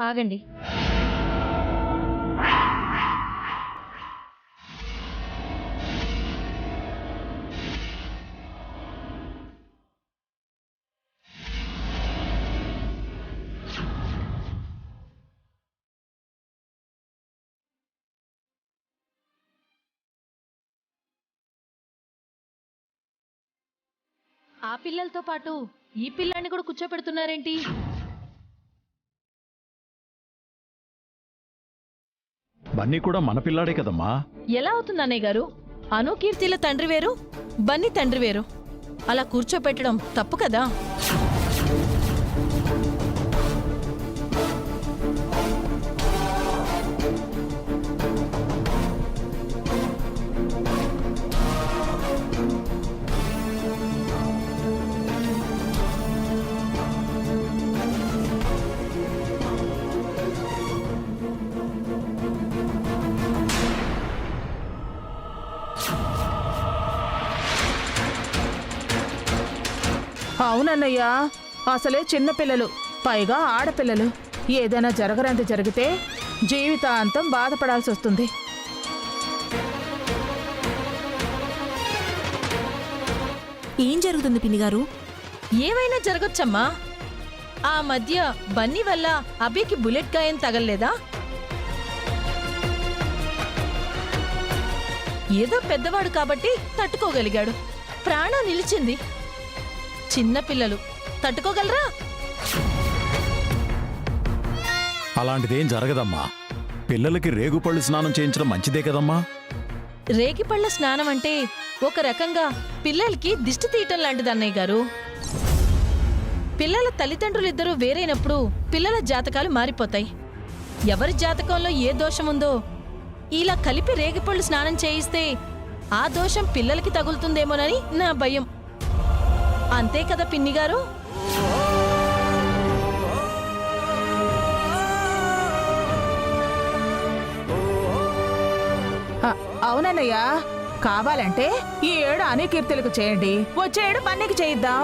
ఆగండి. ఆ పిల్లలతో పాటు ఈ పిల్లాన్ని కూడా కూర్చోపెడుతున్నారేంటి? బన్నీ కూడా మన పిల్లాడే కదమ్మా. ఎలా అవుతుంది అన్నయ్య గారు? అను కీర్తిల తండ్రి వేరు, బన్నీ తండ్రి వేరు. అలా కూర్చోపెట్టడం తప్పు కదా. అవునన్నయ్యా, అసలే చిన్నపిల్లలు, పైగా ఆడపిల్లలు. ఏదైనా జరగరంది జరిగితే జీవితాంతం బాధపడాల్సి వస్తుంది. ఏం జరుగుతుంది పిన్నిగారు? ఏమైనా జరగొచ్చమ్మా. ఆ మధ్య బన్నీ వల్ల అభికి బుల్లెట్ గాయం తగల్లేదా? ఏదో పెద్దవాడు కాబట్టి తట్టుకోగలిగాడు, ప్రాణం నిలిచింది. చిన్నపిల్లలు తట్టుకోగలరా? అలాంటిదేం జరగదమ్మా. పిల్లలకి రేగుపళ్ళు స్నానం చేయించడం మంచిదే కదమ్మా. రేగిపళ్ళ స్నానం అంటే ఒక రకంగా పిల్లలకి దిష్టి తీయటం లాంటిది అన్నయ్య గారు. పిల్లల తల్లిదండ్రులు ఇద్దరూ వేరైనప్పుడు పిల్లల జాతకాలు మారిపోతాయి. ఎవరి జాతకంలో ఏ దోషముందో ఇలా కలిపి రేగిపళ్ళు స్నానం చేయిస్తే ఆ దోషం పిల్లలకి తగులుతుందేమోనని నా భయం. అంతే కదా పిన్నిగారు? అవునన్నయ్యా, కావాలంటే ఈ ఏడు అనే కీర్తులకు చేయండి, వచ్చే ఏడు బన్నీకి చేయిద్దాం.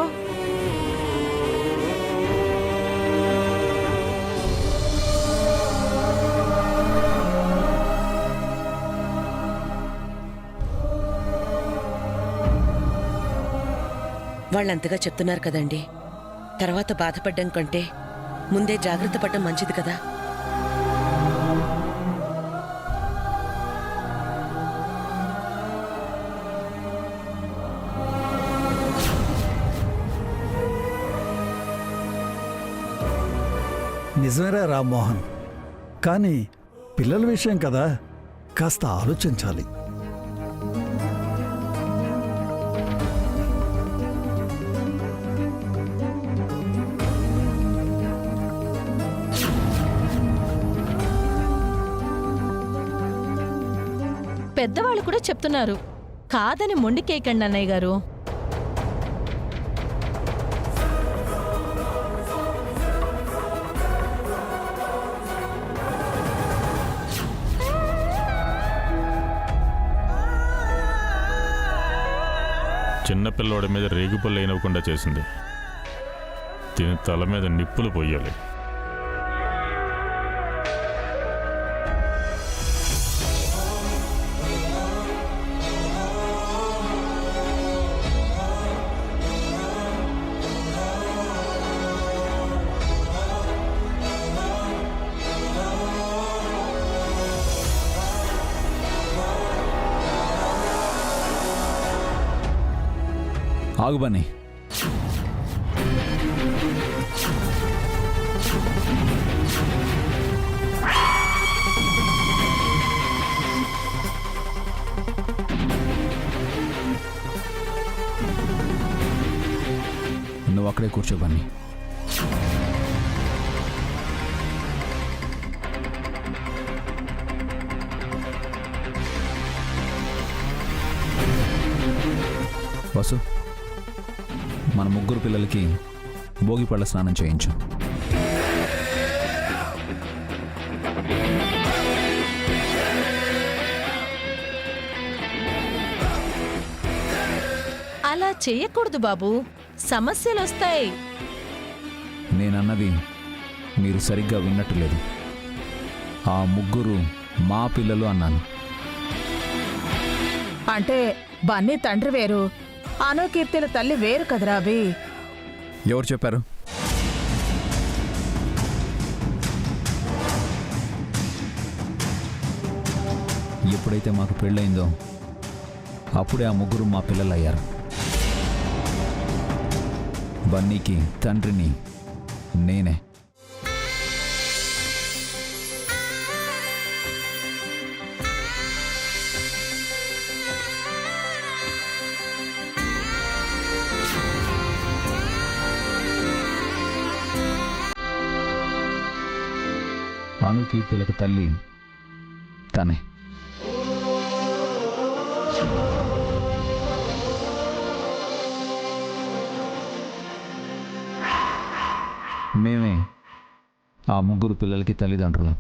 వాళ్ళంతగా చెప్తున్నారు కదండి, తర్వాత బాధపడ్డం కంటే ముందే జాగ్రత్త పడ్డం మంచిది కదా. నిజమేరా రామ్మోహన్, కానీ పిల్లల విషయం కదా, కాస్త ఆలోచించాలి. పెద్దవాళ్ళు కూడా చెప్తున్నారు, కాదని మొండికేయకండి అన్నయ్య గారు. చిన్నపిల్లోడి మీద రేగుపళ్ళు అయినవ్వకుండా చేసింది. దీని తల మీద నిప్పులు పొయ్యాలి. ఆగు బన్నీ. నువ్వు అక్కడే కూర్చో బన్నీ. వసు, మన ముగ్గురు పిల్లలకి భోగిపళ్ళ స్నానం చేయించు. అలా చేయకూడదు బాబు, సమస్యలు వస్తాయి. నేనన్నది మీరు సరిగ్గా విన్నట్టు లేదు. ఆ ముగ్గురు మా పిల్లలు అన్నాను. అంటే బన్నీ తండ్రి వేరు, అనుకీర్తిల తల్లి వేరు కదరా అవి. ఎవరు చెప్పారు? ఎప్పుడైతే మాకు పెళ్ళయిందో అప్పుడే ఆ ముగ్గురు మా పిల్లలు అయ్యారు. బన్నీకి తండ్రిని నేనే. అనుకీర్తులకు తల్లి తనే. మేమే ఆ ముగ్గురు పిల్లలకి తల్లిదండ్రులు.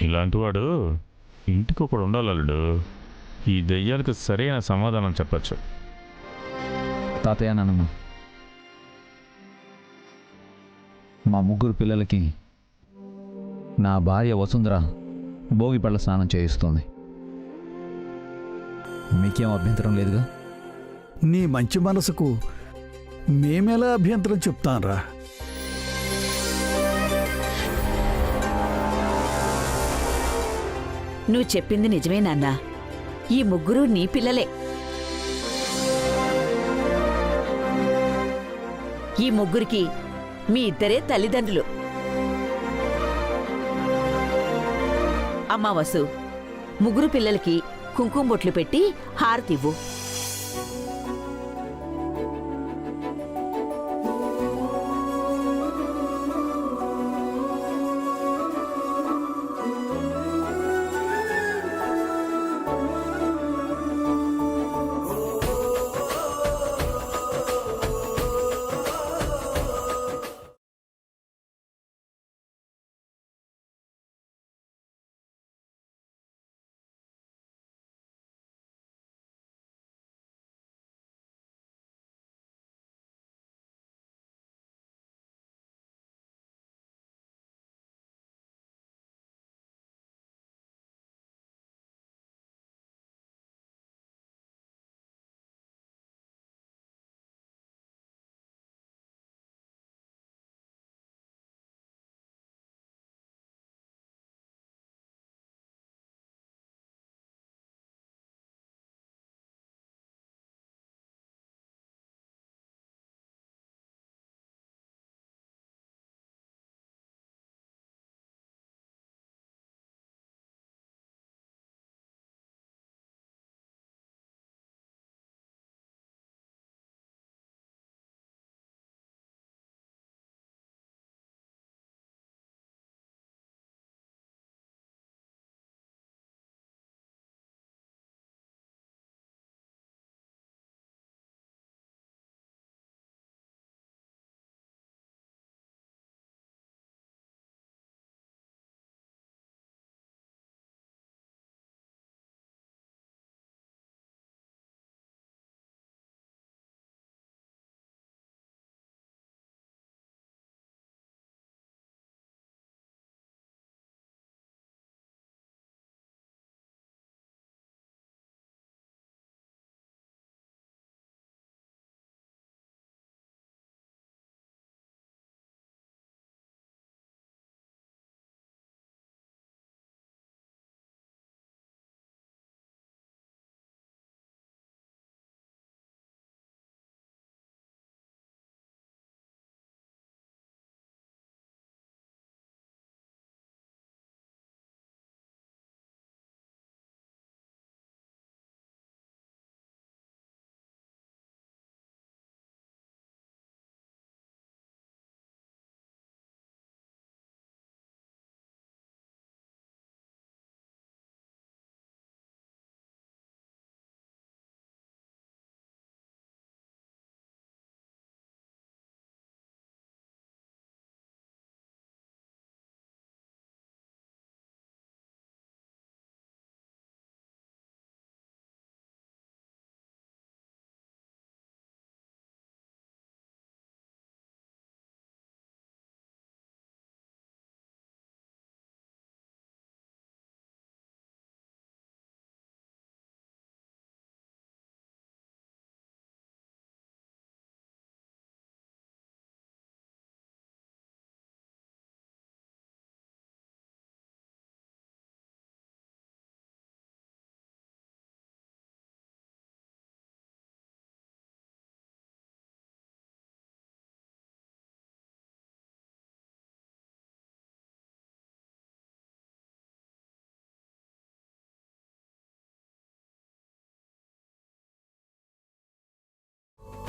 ఇలాంటి వాడు ఇంటికి ఒకడు ఉండాలి అల్లుడు. ఈ దెయ్యాలకు సరైన సమాధానం చెప్పచ్చు. తాతయ్య, నన్ను మా ముగ్గురు పిల్లలకి నా భార్య వసుంధర భోగిపళ్ళ స్నానం చేయిస్తుంది. మీకేం అభ్యంతరం లేదుగా? నీ మంచి మనసుకు మేమెలా అభ్యంతరం చెప్తాంరా? నువ్వు చెప్పింది నిజమే నాన్నా. ఈ ముగ్గురు నీ పిల్లలే. ఈ ముగ్గురికి మీ ఇద్దరే తల్లిదండ్రులు. అమ్మా వసు, ముగ్గురు పిల్లలకి కుంకుమ బొట్లు పెట్టి హారతివ్వు.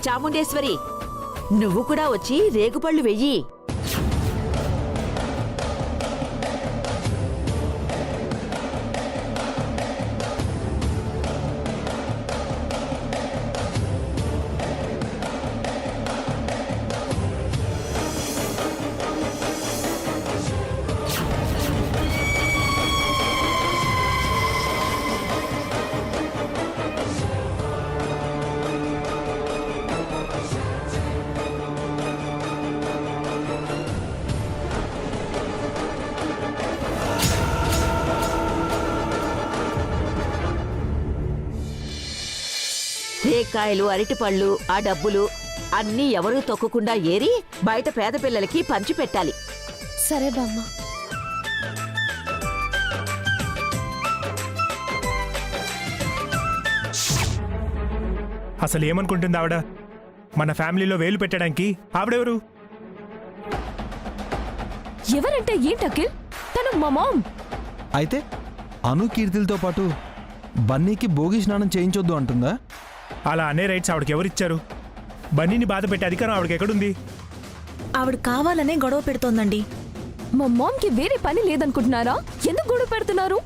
చాముండేశ్వరి, నువ్వు కూడా వచ్చి రేగుపళ్ళు వెయ్యి. రేకాయలు, అరటిపళ్ళు, ఆ డబ్బులు అన్నీ ఎవరూ తొక్కకుండా ఏరి బయట పేద పిల్లలకి పంచిపెట్టాలి. సరే బామ్మ. అసలు ఏమనుకుంటుంది ఆవిడ? మన ఫ్యామిలీలో వేలు పెట్టడానికి ఆవిడెవరు? ఎవరంటే ఏంటి అఖిల్? తను మా మామ్. అయితే అను కీర్తిలతో పాటు బన్నీకి భోగి స్నానం చేయించొద్దు అంటుందా? అలా అనే రైట్స్ ఆవిడకి ఎవరిచ్చారు? బన్నీని బాధ పెట్టే అధికారం ఆవిడకి ఎక్కడుంది? ఆవిడ కావాలనే గొడవ పెడుతోందండి. మా మామ్కి వేరే పని లేదనుకుంటున్నారా? ఎందుకు గొడవ పెడుతున్నారు?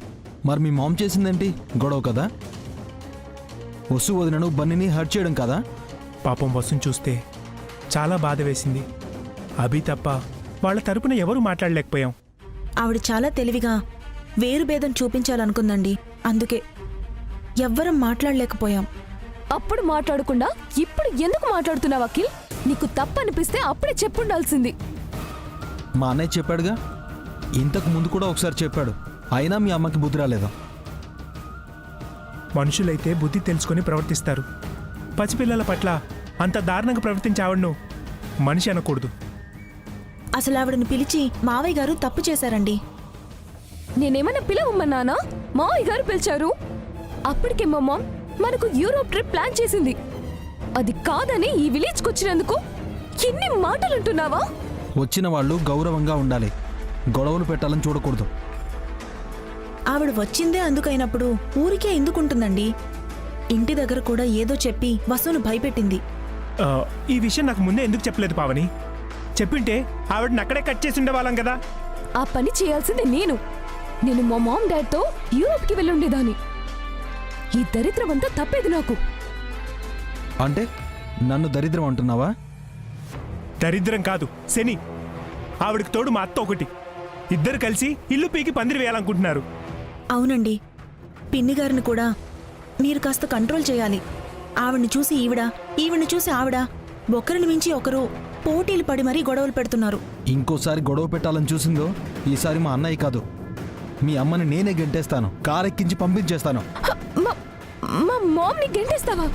మరి మీ మామ్ చేసిందేంటి? గొడవ కదా? వసు వదినను బన్నీని హర్ట్ చేయడం కదా? పాపం వసుని చూస్తే చాలా బాధ వేసింది. అభి తప్ప వాళ్ళ తరపున ఎవరూ మాట్లాడలేకపోయాం. ఆవిడ చాలా తెలివిగా వేరు భేదం చూపించాలనుకుందండి. అందుకే ఎవ్వరం మాట్లాడలేకపోయాం. అప్పుడు మాట్లాడకుండా ఇప్పుడు ఎందుకు మాట్లాడుతున్నావు అఖిల్? నీకు తప్పనిపిస్తే అప్పుడే చెప్పుండాల్సింది. మా అన్నయ్య చెప్పాడుగా, ఇంతకు ముందు కూడా ఒకసారి చెప్పాడు. అయినా మీ అమ్మకి బుద్ధి రాలేదా? మనుషులైతే బుద్ధి తెలుసుకొని ప్రవర్తిస్తారు. పసిపిల్లల పట్ల అంత దారుణంగా ప్రవర్తించే ఆవిడను మనిషి అనకూడదు. అసలు ఆవిడని పిలిచి మావయ్య గారు తప్పు చేశారండి. నేనేమన్నా పిలవమ్మన్నానా? మావయ్య గారు పిలిచారు. అప్పటికే మా మామ్ మనకు యూరోప్ ట్రిప్ ప్లాన్ చేసింది. అది కాదని ఈ విలేజ్కి వచ్చినందుకు ఎన్ని మాటలు అంటున్నావా? వచ్చిన వాళ్ళు గౌరవంగా ఉండాలి, గొడవలు పెట్టాలని చూడకూడదు. ఆవిడ వచ్చిందే అందుకైనప్పుడు ఊరికే ఎందుకుంటుందండి? ఇంటి దగ్గర కూడా ఏదో చెప్పి వసును భయపెట్టింది. ఈ విషయం నాకు ముందే ఎందుకు చెప్పలేదు పావని? చెప్పింటే ఆవిడని అక్కడే కట్ చేసి ఉండేవాళ్ళం కదా. ఆ పని చేయాల్సింది నేను మా మామ్ డాడ్తో యూరోప్కి వెళ్ళి ఉండేదాన్ని. ఈ దరిద్రం అంతా తప్పేది నాకు. అంటే నన్ను దరిద్రం అంటున్నావా? దరిద్రం కాదు, శని. ఆవిడకి తోడు మా అత్త ఒకటి. ఇద్దరు కలిసి ఇల్లు పీకి పందిరి వేయాలనుకుంటున్నారు. అవునండి, పిన్ని గారిని కూడా మీరు కాస్త కంట్రోల్ చేయాలి. ఆవిడ్ని చూసి ఈవిడ్ని చూసి ఆవిడ ఒకరిని మించి ఒకరు పోటీలు పడి మరీ గొడవలు పెడుతున్నారు. ఇంకోసారి గొడవ పెట్టాలని చూసిందో ఈసారి మా అన్నయ్య కాదు, మీ అమ్మని నేనే గెంటేస్తాను, కారెక్కించి పంపించేస్తాను. మా మామ్ని గెంటేస్తావా?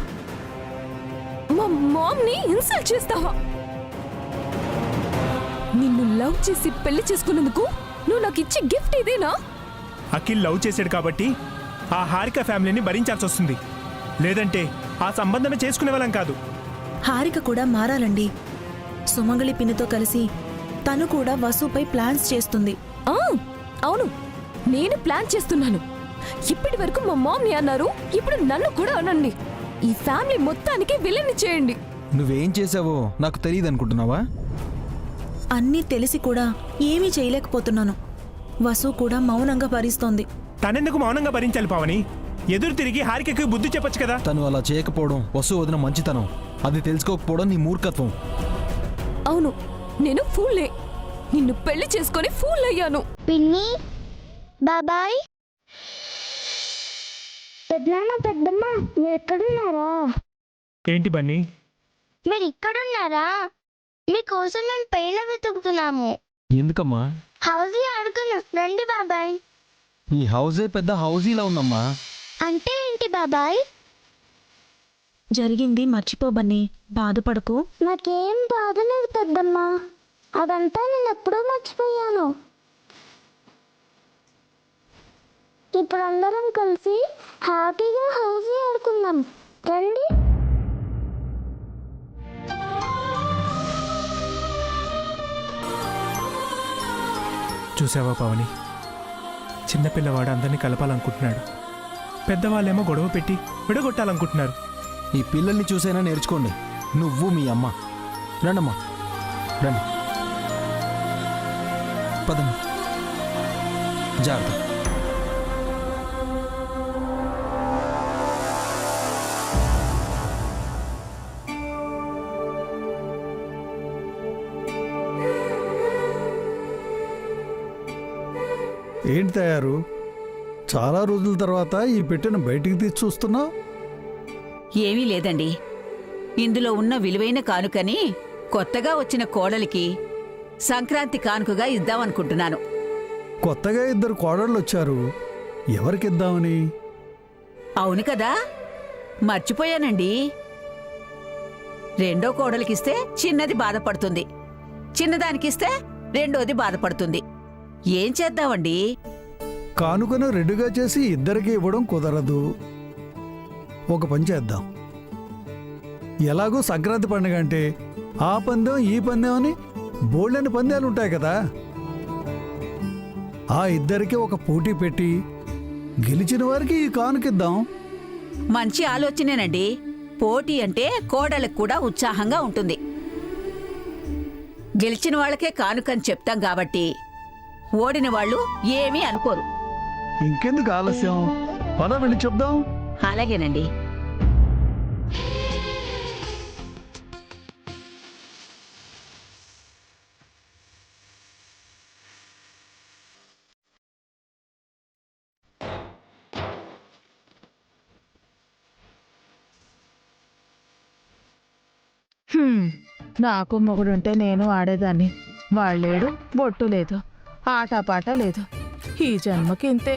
మా మామ్ని ఇన్సల్ట్ చేస్తావా? నిన్ను లవ్ చేసి పెళ్లి చేసుకున్నందుకు నువ్వు నాకు ఇచ్చే గిఫ్ట్ ఇదేనా? అఖిల్ లవ్ చేశాడు కాబట్టి ఆ హారిక ఫ్యామిలీని భరించాల్సి వస్తుంది. లేదంటే ఆ సంబంధమే చేసుకునే వాళ్ళం కాదు. హారిక కూడా మారాలండి. సుమంగళి పిన్నితో కలిసి తను కూడా వసుపై ప్లాన్స్ చేస్తుంది. అవును, నేను ప్లాన్ చేస్తున్నాను. ఇప్పటి వరకు మా మామ్ని అన్నారు, ఇప్పుడు నన్ను కూడా అనండి. ఈ ఫ్యామిలీ మొత్తానికి విలన్ని చేయండి. నువ్వేం చేసావో నాకు తెలియదు అనుకుంటున్నావా? అన్నీ తెలిసి కూడా ఏమీ చేయలేకపోతున్నాను. వసు కూడా మౌనంగా భరిస్తోంది. తనెందుకు మౌనంగా భరించాలి పావని? ఎదురు తిరిగి హారికకి బుద్ధి చెప్పొచ్చు కదా. తను అలా చేయకపోవడం వసు వదిన మంచితనం, అది తెలుసుకోకపోవడం నీ మూర్ఖత్వం. అవును, నేను ఫూల్లే. నిన్ను పెళ్లి చేసుకొని ఫూల్ అయ్యాను. పిన్ని, బాబాయ్, పెద్దనాన్న, పెద్దమ్మ, మీరు ఎక్కడున్నారా? ఏంటి బన్నీ? మీరు ఇక్కడున్నారా? మీకోసం మేము పైన వెతుకుతున్నాము. ఎందుకమ్మా? హౌజీ అడుగును, రండి బాబాయ్. ఈ హౌజే పెద్ద హౌజీలా ఉందమ్మా. అంటే ఏంటి బాబాయ్? జరిగింది మర్చిపోబని, బాధపడకు. నాకేం బాధ లేదు పెద్దమ్మా, అదంతా నేను ఎప్పుడో మర్చిపోయాను. ఇప్పుడు అందరం కలిసి హ్యాపీగా హౌజీ ఆడుకుందాం, రండి. చూసావా పావని, చిన్నపిల్లవాడు అందరినీ కలపాలనుకుంటున్నాడు, పెద్దవాళ్ళేమో గొడవ పెట్టి విడగొట్టాలనుకుంటున్నారు. ఈ పిల్లల్ని చూసైనా నేర్చుకోండి. నువ్వు మీ అమ్మ. రండమ్మా, రండి. పదమ్మా, జాగ్రత్త. ఏంటి తయారు? చాలా రోజుల తర్వాత ఈ పెట్టెను బయటికి తీసి చూస్తున్నావు. ఏమీ లేదండి, ఇందులో ఉన్న విలువైన కానుకని కొత్తగా వచ్చిన కోడలికి సంక్రాంతి కానుకగా ఇద్దామనుకుంటున్నాను. కొత్తగా 2 కోడళ్ళు వచ్చారు, ఎవరికిద్దామని? అవును కదా, మర్చిపోయానండి. రెండో కోడలికిస్తే చిన్నది బాధపడుతుంది, చిన్నదానికిస్తే రెండోది బాధపడుతుంది. ఏం చేద్దామండి? కానుకను రెడీగా చేసి ఇద్దరికి ఇవ్వడం కుదరదు. ఒక పని చేద్దాం. ఎలాగో సంక్రాంతి పండుగ అంటే ఆ పందెం ఈ పందెం అని బోల్డెని పందాలు ఉంటాయి కదా. ఆ ఇద్దరికి ఒక పోటీ పెట్టి గెలిచిన వారికి ఈ కానుకిద్దాం. మంచి ఆలోచనేనండి. పోటీ అంటే కోడలకు కూడా ఉత్సాహంగా ఉంటుంది. గెలిచిన వాళ్ళకే కానుకని చెప్తాం కాబట్టి ఓడిన వాళ్ళు ఏమీ అనుకోరు. ఇంకెందుకు ఆలస్యం, పద వెళ్ళి చెప్దాం. అలాగేనండి. నాకు మొగుడుంటే నేను ఆడేదాన్ని. వాళ్ళేడు, బొట్టు లేదు, ఆటపాట లేదు. ఈ జన్మకి ఇంతే.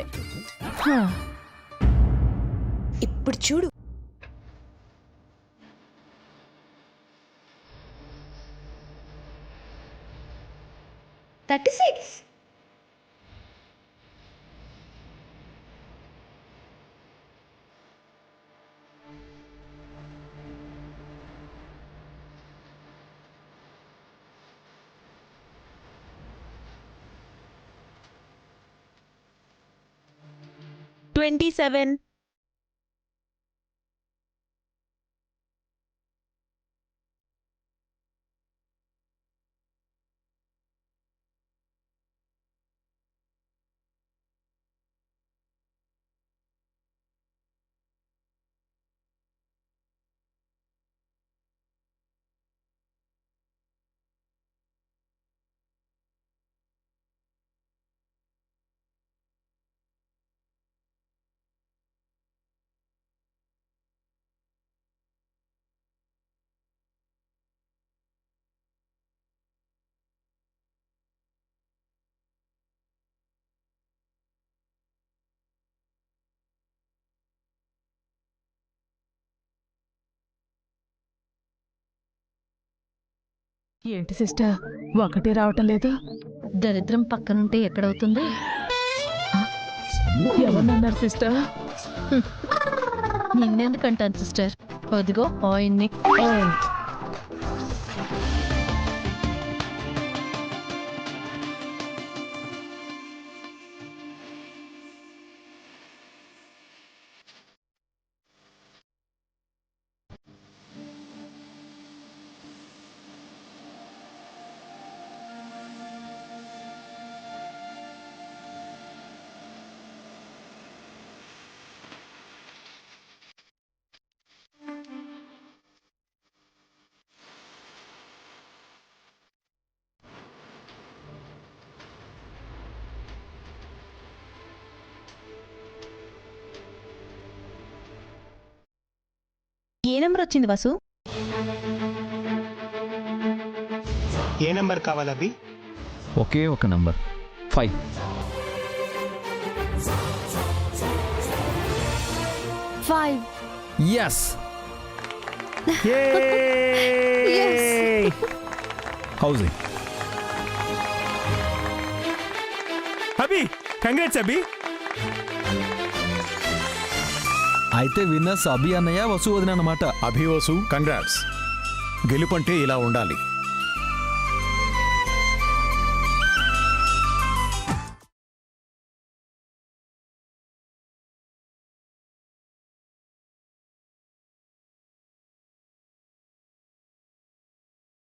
ఇప్పుడు చూడు. ఏంటి సిస్టర్, ఒకటి రావటం లేదు? దరిద్రం పక్కనుంటే ఎక్కడవుతుంది? ఎవరన్నారు సిస్టర్? నిన్నెందుకంటాను సిస్టర్, అదిగో ఆయన్ని. ఏ నెంబర్ వచ్చింది వసు? ఏ నెంబర్ కావాలి అభి? ఒకే ఒక నంబర్, 5. ఎస్. హౌసింగ్. అభి, కంగ్రాట్స్ అభి. అయితే విన్నర్స్ అభి అన్నయ్య, వసు వదిన అన్నమాట. అభి, వసు, కంగ్రాట్స్. గెలుపంటే ఇలా ఉండాలి.